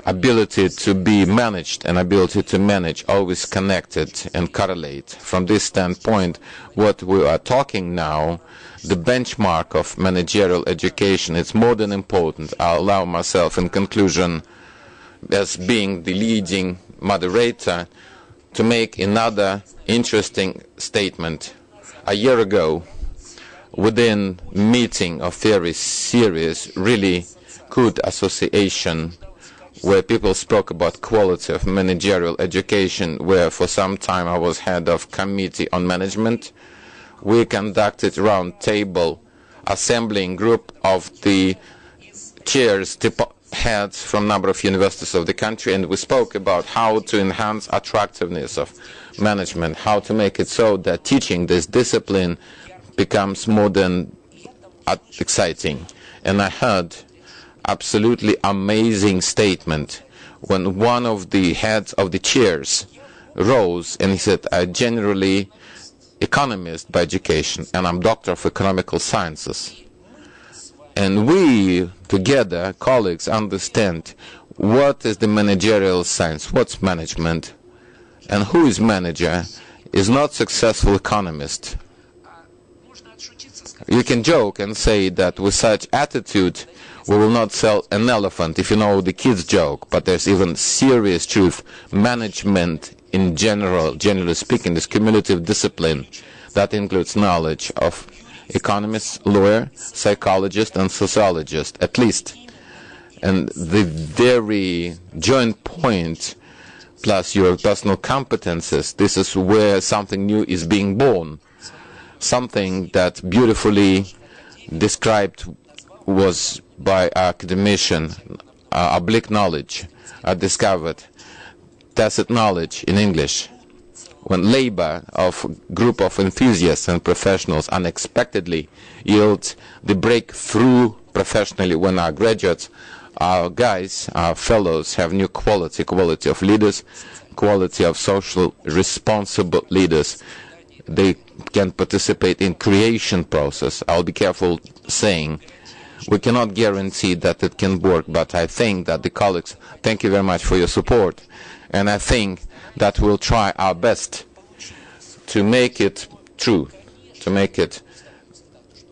ability to be managed and ability to manage always connected and correlate. From this standpoint, what we are talking now, the benchmark of managerial education, is more than important. I'll allow myself in conclusion, as being the leading moderator, to make another interesting statement. A year ago, within meeting of very serious, really good association, where people spoke about quality of managerial education, where for some time I was head of committee on management, we conducted round table assembling group of the chairs, heads from a number of universities of the country, and we spoke about how to enhance attractiveness of management, how to make it so that teaching this discipline becomes more than exciting. And I heard absolutely amazing statement when one of the heads of the chairs rose and he said, I'm generally economist by education and I'm doctor of economical sciences. And we together, colleagues, understand what is the managerial science, what's management, and who is manager is not successful economist. You can joke and say that with such attitude we will not sell an elephant, if you know the kids joke, but there's even serious truth. Management in general, generally speaking, is cumulative discipline that includes knowledge of economists, lawyer, psychologist and sociologist at least. And the very joint point plus your personal competences, this is where something new is being born. Something that beautifully described was by an academician, oblique knowledge, discovered tacit knowledge in English. when labor of a group of enthusiasts and professionals unexpectedly yields the breakthrough professionally, when our graduates, our guys, our fellows have new quality of leaders, quality of social responsible leaders. They can participate in creation process. I'll be careful saying we cannot guarantee that it can work, but I think that the colleagues, thank you very much for your support, and I think that we'll try our best to make it true, to make it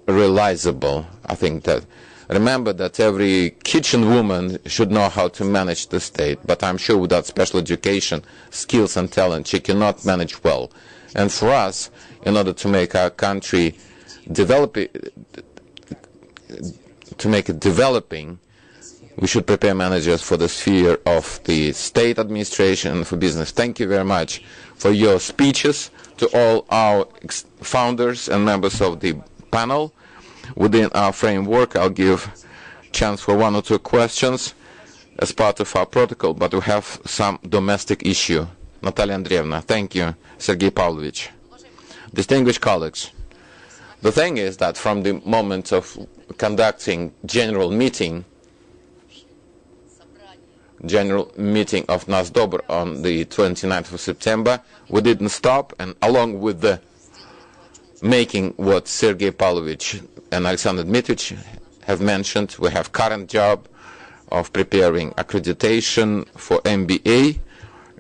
realizable. I think that, remember that every kitchen woman should know how to manage the state, but I'm sure without special education, skills and talent, she cannot manage well. And for us, in order to make our country developing, we should prepare managers for the sphere of the state administration and for business. Thank you very much for your speeches to all our founders and members of the panel. Within our framework, I'll give chance for 1 or 2 questions as part of our protocol, but we have some domestic issue. Natalia Andreevna, thank you. Sergei Pavlovich. Distinguished colleagues, the thing is that from the moment of conducting general meeting of NASDOBR on the 29th of September, we didn't stop, and along with the making what Sergei Pavlovich and Alexander Dmitryevich have mentioned, we have current job of preparing accreditation for MBA,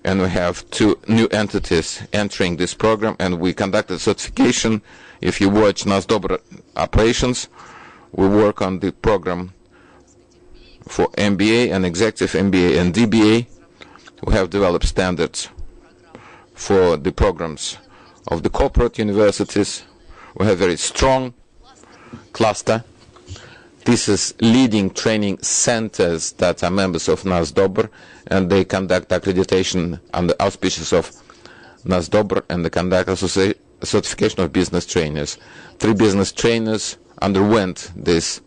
and we have 2 new entities entering this program, and we conducted certification. If you watch NASDOBR operations, we work on the program for MBA and executive MBA and DBA. We have developed standards for the programs of the corporate universities. We have very strong cluster. This is leading training centers that are members of NASDOBR, and they conduct accreditation under auspices of NASDOBR, and they conduct certification of business trainers. 3 business trainers underwent this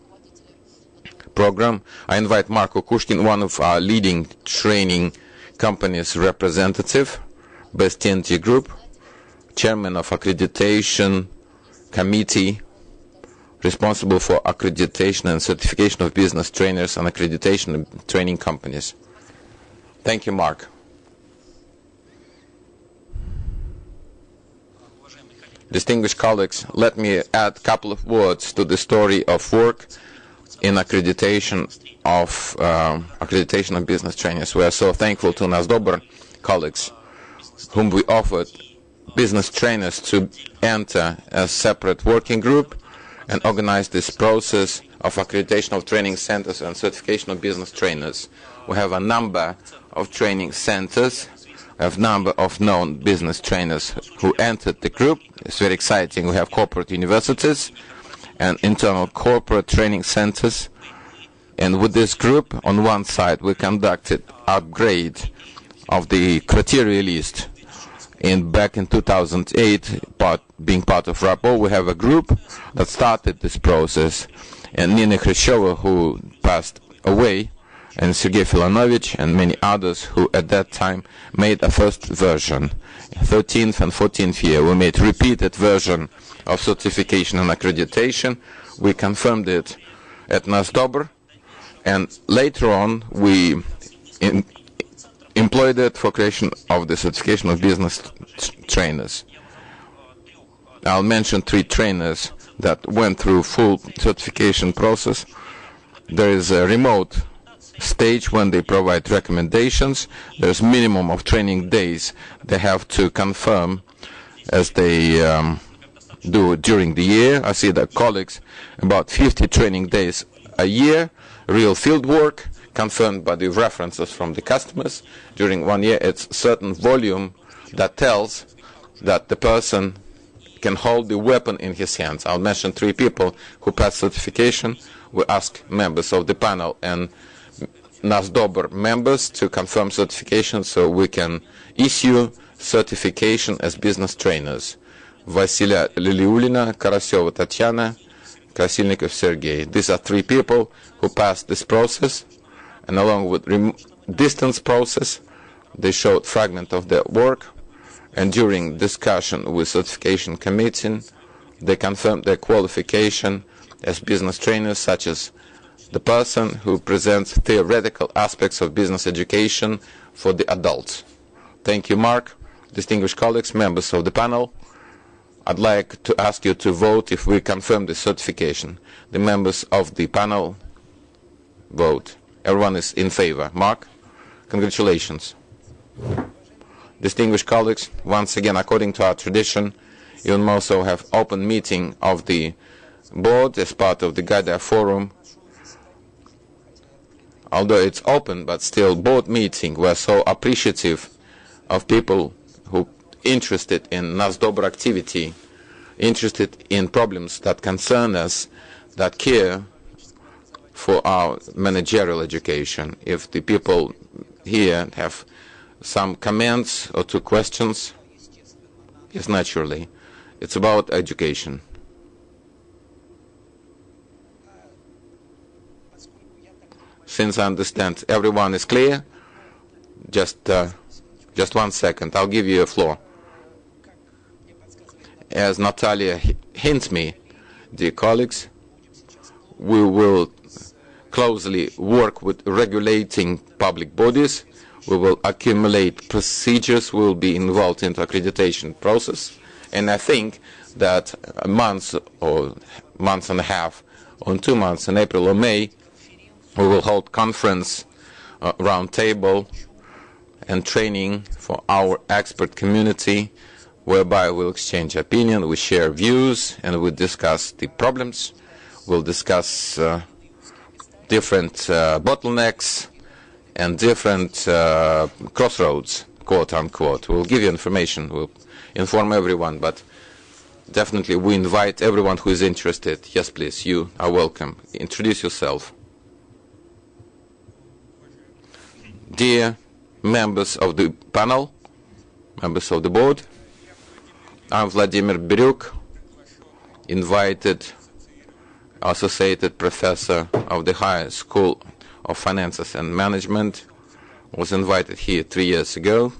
program. I invite Marco Kushkin, one of our leading training companies representative, Best TNT Group, chairman of accreditation committee responsible for accreditation and certification of business trainers and accreditation of training companies. Thank you, Mark. Distinguished colleagues, let me add a couple of words to the story of work in accreditation of business trainers. We are so thankful to NASDOBR colleagues whom we offered business trainers to enter a separate working group and organize this process of accreditation of training centers and certification of business trainers. We have a number of training centers, we have a number of known business trainers who entered the group. It's very exciting. We have corporate universities and internal corporate training centers. And with this group, on one side, we conducted upgrade of the criteria list. Back in 2008, being part of RAPO, we have a group that started this process. And Nina Khrushcheva, who passed away, and Sergei Filonovich, and many others who at that time made a first version. 13th and 14th year, we made repeated version of certification and accreditation. We confirmed it at NASDOBR, and later on we employed it for creation of the certification of business trainers. I'll mention 3 trainers that went through full certification process. There is a remote stage when they provide recommendations. There's minimum of training days they have to confirm as they do during the year. I see that colleagues, about 50 training days a year, real field work, confirmed by the references from the customers. During 1 year, it's certain volume that tells that the person can hold the weapon in his hands. I'll mention 3 people who passed certification. We ask members of the panel and NASDOBR members to confirm certification so we can issue certification as business trainers. Vasilia Liliulina, Karaseva Tatiana, Krasilnikov Sergei. These are 3 people who passed this process, and along with distance process, they showed fragment of their work, And during discussion with certification committee, they confirmed their qualification as business trainers, such as the person who presents theoretical aspects of business education for the adults. Thank you, Mark. Distinguished colleagues, members of the panel, I'd like to ask you to vote if we confirm the certification. The members of the panel vote. Everyone is in favor. Mark, congratulations. Distinguished colleagues, once again, according to our tradition, you will also have open meeting of the board as part of the GAIDA forum. Although it's open, but still board meeting. We're so appreciative of people who interested in NASDOBR activity, interested in problems that concern us, that care for our managerial education. If the people here have some comments or two questions, yes, naturally, it's about education. Since I understand everyone is clear, just 1 second, I'll give you a floor. As Natalia hints me, dear colleagues, we will closely work with regulating public bodies. We will accumulate procedures. We will be involved in the accreditation process. And I think that a month or month and a half, or 2 months, in April or May, we will hold conference, round table, and training for our expert community, whereby we'll exchange opinion, we share views, and we discuss the problems. We'll discuss different bottlenecks and different crossroads, quote unquote. We'll give you information, we'll inform everyone, but definitely we invite everyone who is interested. Yes, please, you are welcome. Introduce yourself. Dear members of the panel, members of the board, I'm Vladimir Bryuk, invited associated professor of the High School of Finances and Management. Was invited here 3 years ago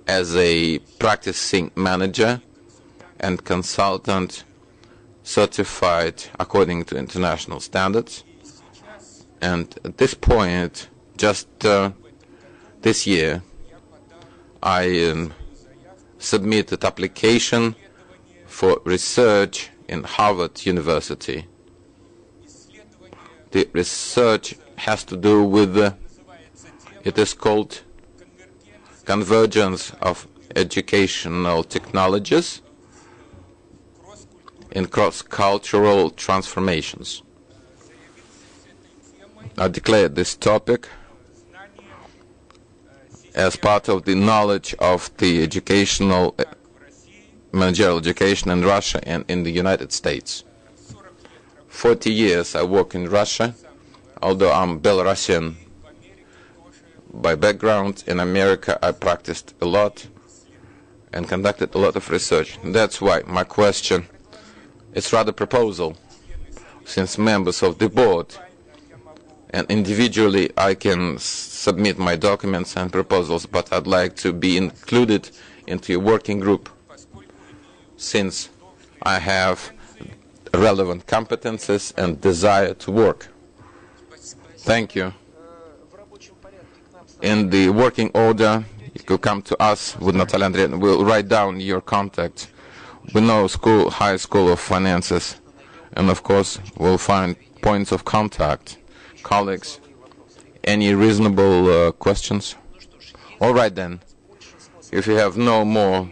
as a practicing manager and consultant certified according to international standards. And at this point, just this year, I submitted application for research in Harvard University. The research has to do with, it is called Convergence of Educational Technologies in Cross-Cultural Transformations. I declared this topic as part of the knowledge of the educational, managerial education in Russia and in the United States. 40 years I work in Russia, although I'm Belarusian by background. In America I practiced a lot and conducted a lot of research. That's why my question is rather proposal, since members of the board and individually I can submit my documents and proposals, but I'd like to be included into a working group since I have relevant competences and desire to work. Thank you. In the working order, you could come to us with Natalia Andreevna. We'll write down your contact. We know High School of Finances, and of course we'll find points of contact. Colleagues, any reasonable questions? All right then. If you have no more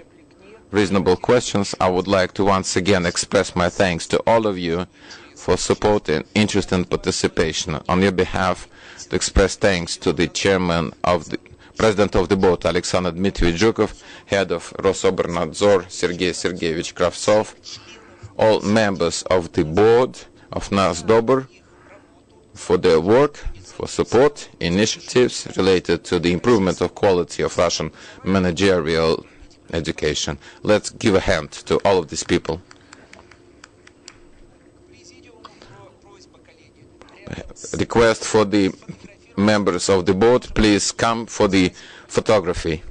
reasonable questions, I would like to once again express my thanks to all of you for support and interest and participation. On your behalf, to express thanks to the chairman of the president of the board, Alexander Dmitrievich Zhukov, head of Rosobernadzor, Sergei Sergeyevich Kravtsov, all members of the board of NASDOBR, for their work, for support, initiatives related to the improvement of quality of Russian managerial education. Let's give a hand to all of these people. Request for the members of the board, please come for the photography.